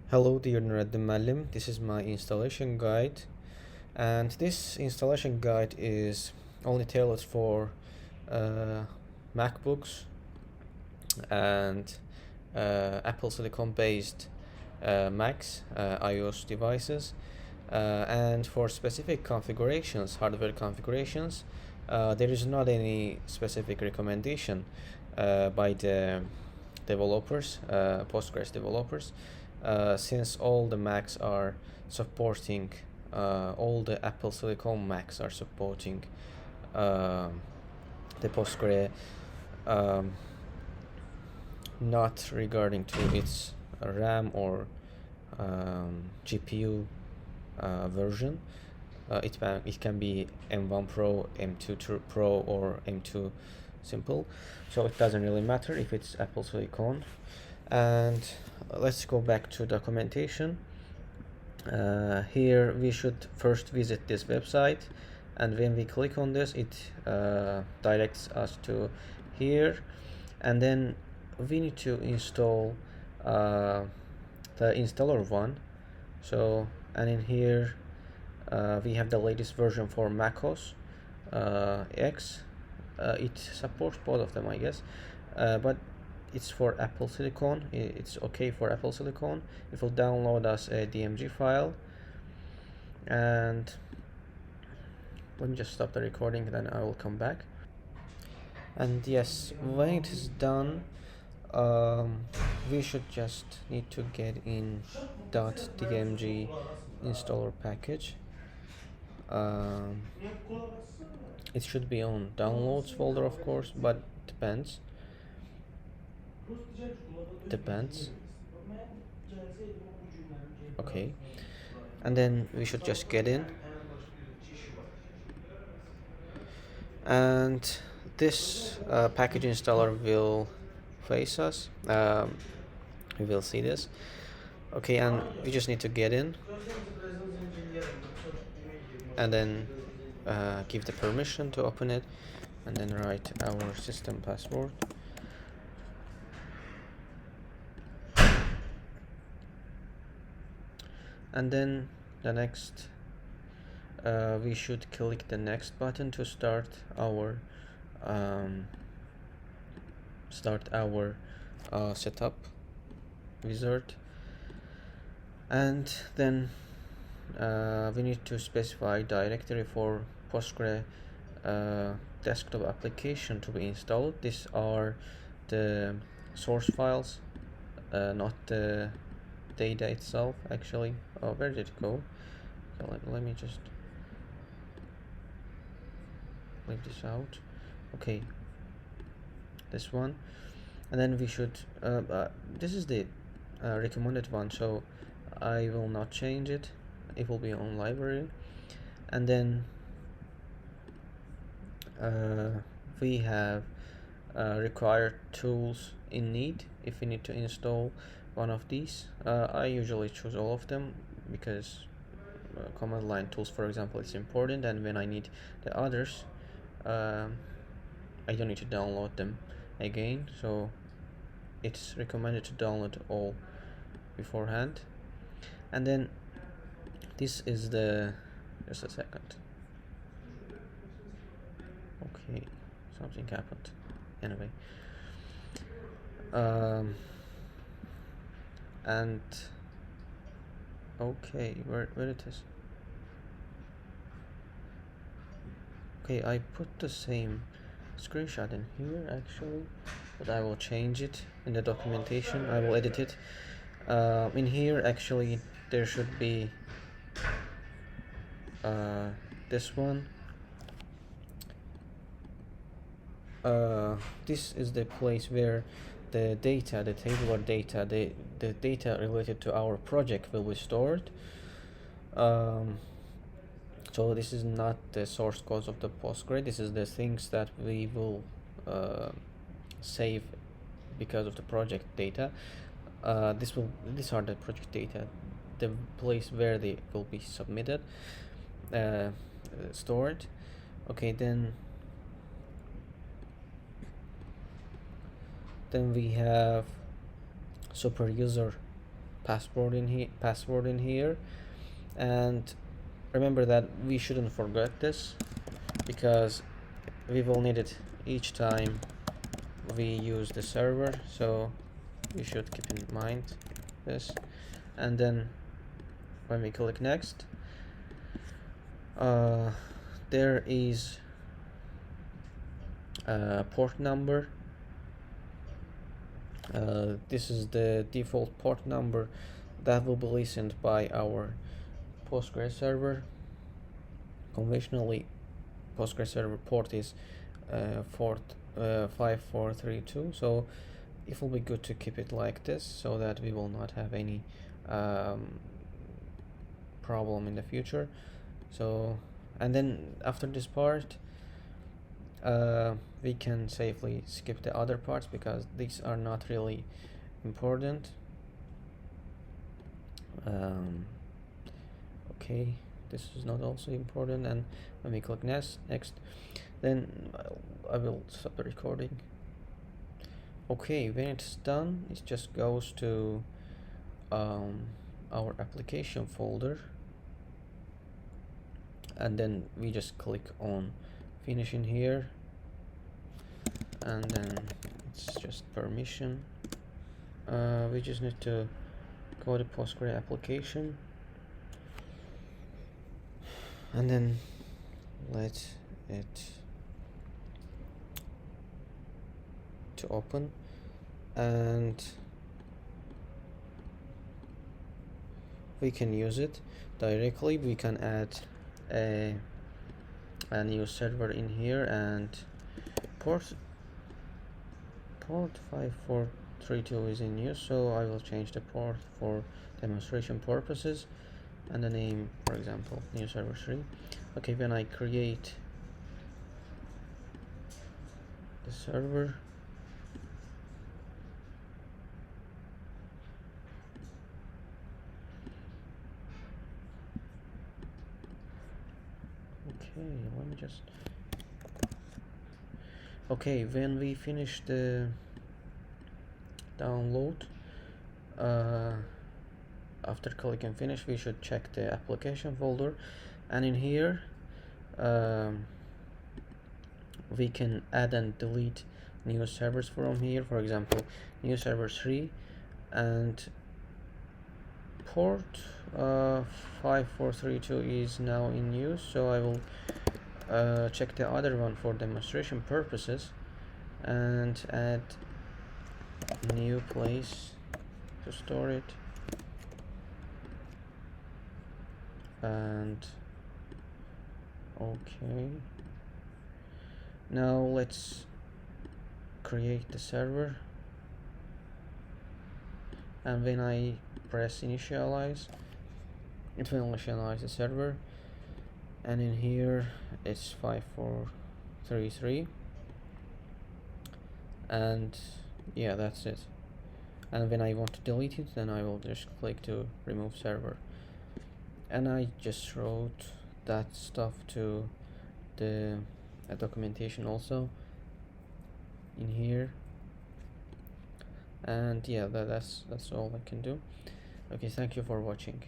Hello dear AHMADLI, this is my installation guide, and this installation guide is only tailored for uh, MacBooks and Apple Silicon based Macs, iOS devices, and for specific configurations, hardware configurations, there is not any specific recommendation by the developers, Postgres developers, since all the Macs are supporting, all the Apple Silicon Macs are supporting the Postgre, um, not regarding to its RAM or GPU version. It can be M1 Pro, M2 Pro, or M2 Simple, so it doesn't really matter if it's Apple Silicon. And let's go back to documentation. Here we should first visit this website, and when we click on this, it directs us to here, and then we need to install the installer one. So, and in here we have the latest version for macOS X. It supports both of them, I guess, but it's for Apple Silicon. It's okay for Apple Silicon. It will download us a DMG file, and let me just stop the recording, then I will come back. And yes, when it is done, we should just need to get in .dmg installer package. um, it should be on downloads folder, of course, but depends. Okay, and then we should just get in, and this package installer will face us. We will see this. Okay, and we just need to get in, and then give the permission to open it, and then write our system password. And then the next, we should click the next button to start our setup wizard. And then we need to specify directory for Postgre desktop application to be installed. These are the source files, not the data itself, actually. Oh, where did it go? So let me just leave this out. Okay, this one. And then we should this is the recommended one, so I will not change it. It will be on library. And then we have required tools in need if we need to install one of these. I usually choose all of them because command line tools, for example, is important, and when I need the others, I don't need to download them again, so it's recommended to download all beforehand. And then this is the, just a second. Okay, something happened. Anyway, and okay, where it is? Okay, I put the same screenshot in here actually, but I will change it in the documentation. I will edit it. In here actually there should be this one. This is the place where the data, the tabular data, the data related to our project will be stored. So this is not the source code of the Postgre. This is the things that we will save because of the project data. These are the project data, the place where they will be submitted, stored. Okay, then we have super user password in here, and remember that we shouldn't forget this, because we will need it each time we use the server, so we should keep in mind this. And then when we click next, there is a port number. This is the default port number that will be listened by our Postgres server. Conventionally, Postgres server port is 5432, so it will be good to keep it like this, so that we will not have any problem in the future. So, and then after this part, we can safely skip the other parts, because these are not really important. Okay, this is not also important. And when we click next, then I will stop the recording. Okay, when it's done, it just goes to our application folder, and then we just click on finish in here, and then it's just permission. We just need to go to Postgres application, and then let it to open, and we can use it directly. We can add a new server in here, and port 5432 is in use, so I will change the port for demonstration purposes, and the name, for example, new server 3. Okay, when I create the server, okay, let me just, okay, when we finish the download, after clicking finish, we should check the application folder, and in here we can add and delete new servers from here. For example, new server 3, and port 5432 is now in use, so I will check the other one for demonstration purposes, and add new place to store it, and okay, now let's create the server, and when I press initialize, it will initialize the server, and in here it's 5433, and yeah, that's it. And when I want to delete it, then I will just click to remove server, and I just wrote that stuff to the documentation also in here, and yeah, that's all I can do. Okay, thank you for watching.